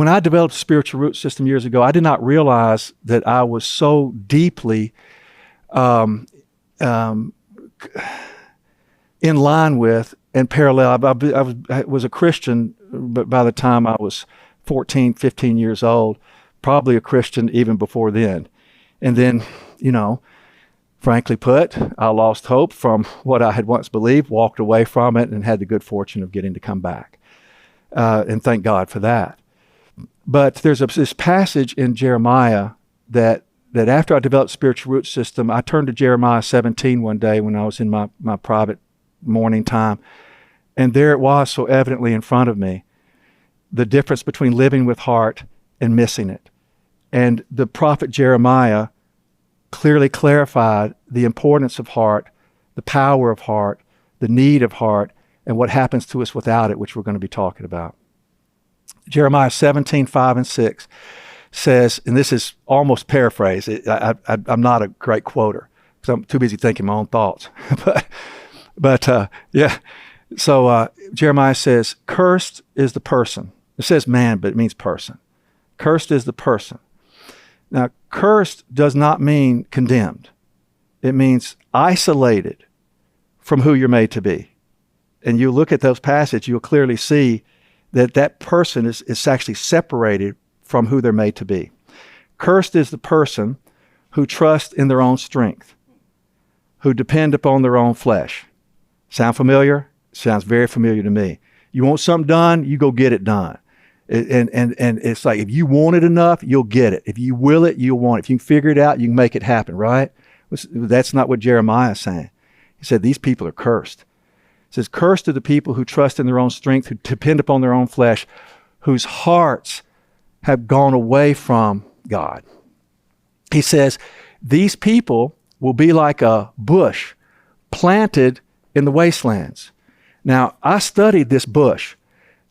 When I developed a spiritual root system years ago, I did not realize that I was so deeply in line with and parallel. I was a Christian, but by the time I was 14, 15 years old, probably a Christian even before then. And then, frankly put, I lost hope from what I had once believed, walked away from it, and had the good fortune of getting to come back. And thank God for that. But there's this passage in Jeremiah that after I developed spiritual root system, I turned to Jeremiah 17 one day when I was in my private morning time. And there it was so evidently in front of me, the difference between living with heart and missing it. And the prophet Jeremiah clearly clarified the importance of heart, the power of heart, the need of heart, and what happens to us without it, which we're going to be talking about. Jeremiah 17, 5 and 6 says, and this is almost paraphrased. I'm not a great quoter because I'm too busy thinking my own thoughts. but So Jeremiah says, cursed is the person. It says man, but it means person. Cursed is the person. Now, cursed does not mean condemned. It means isolated from who you're made to be. And you look at those passages, you'll clearly see that person is actually separated from who they're made to be. Cursed is the person who trusts in their own strength, who depend upon their own flesh. Sound familiar? Sounds very familiar to me. You want something done, you go get it done. And it's like, if you want it enough, you'll get it. If you will it, you'll want it. If you can figure it out, you can make it happen, right? That's not what Jeremiah is saying. He said, these people are cursed. It says, cursed are the people who trust in their own strength, who depend upon their own flesh, whose hearts have gone away from God. He says, these people will be like a bush planted in the wastelands. Now, I studied this bush.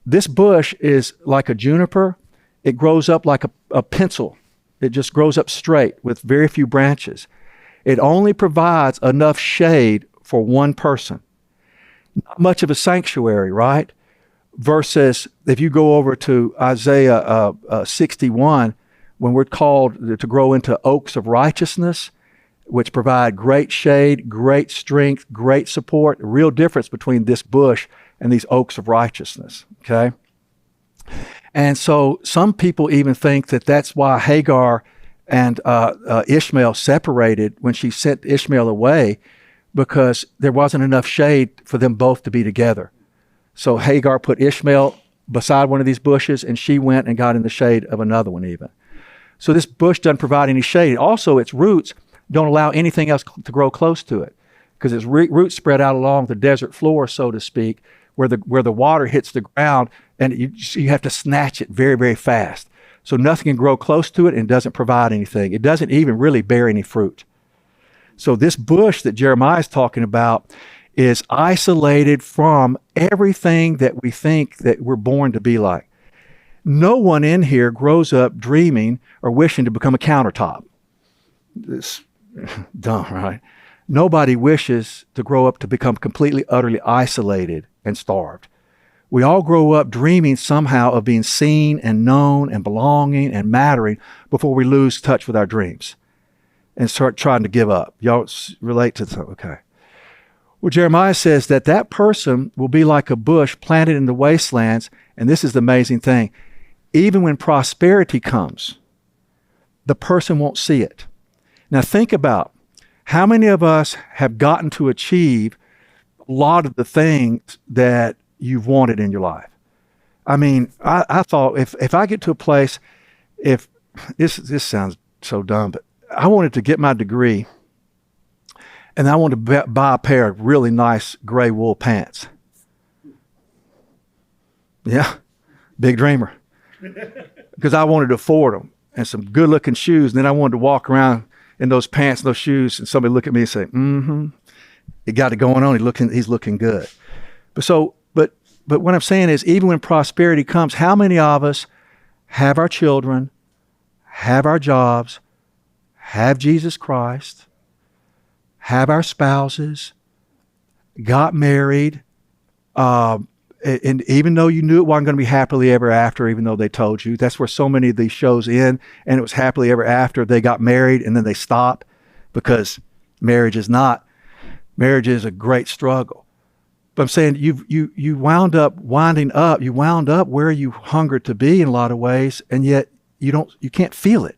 This bush is like a juniper. It grows up like a pencil. It just grows up straight with very few branches. It only provides enough shade for one person. Not much of a sanctuary, right? Versus if you go over to Isaiah 61, when we're called to grow into oaks of righteousness, which provide great shade, great strength, great support, a real difference between this bush and these oaks of righteousness, okay? And so some people even think that that's why Hagar and Ishmael separated when she sent Ishmael away, because there wasn't enough shade for them both to be together. So Hagar put Ishmael beside one of these bushes, and she went and got in the shade of another one even. So this bush doesn't provide any shade. Also, its roots don't allow anything else to grow close to it, because its roots spread out along the desert floor, so to speak, where the water hits the ground, and you have to snatch it very, very fast. So nothing can grow close to it, and doesn't provide anything. It doesn't even really bear any fruit. So this bush that Jeremiah is talking about is isolated from everything that we think that we're born to be like. No one in here grows up dreaming or wishing to become a countertop. It's dumb, right? Nobody wishes to grow up to become completely, utterly isolated and starved. We all grow up dreaming somehow of being seen and known and belonging and mattering before we lose touch with our dreams and start trying to give up. Y'all relate to that? Okay. Well, Jeremiah says that person will be like a bush planted in the wastelands, and this is the amazing thing. Even when prosperity comes, the person won't see it. Now think about how many of us have gotten to achieve a lot of the things that you've wanted in your life. I mean, I thought if I get to a place, if this sounds so dumb, but I wanted to get my degree, and I wanted to buy a pair of really nice gray wool pants. Yeah, big dreamer. Because I wanted to afford them, and some good looking shoes. And then I wanted to walk around in those pants and those shoes, and somebody look at me and say, he got it going on. He's looking good. But what I'm saying is, even when prosperity comes, how many of us have our children, have our jobs, have Jesus Christ, have our spouses, got married, And even though you knew it wasn't going to be happily ever after, even though they told you, that's where so many of these shows end, and it was happily ever after. They got married and then they stop, because marriage is a great struggle. But I'm saying you wound up where you hungered to be in a lot of ways, and yet you can't feel it.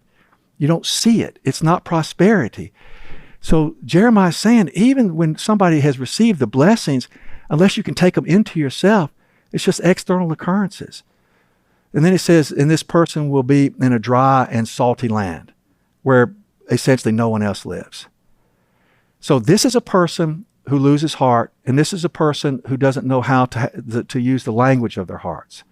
You don't see it. It's not prosperity. So Jeremiah's saying, even when somebody has received the blessings, unless you can take them into yourself, it's just external occurrences. And then it says, and this person will be in a dry and salty land where essentially no one else lives. So this is a person who loses heart, and this is a person who doesn't know how to use the language of their hearts.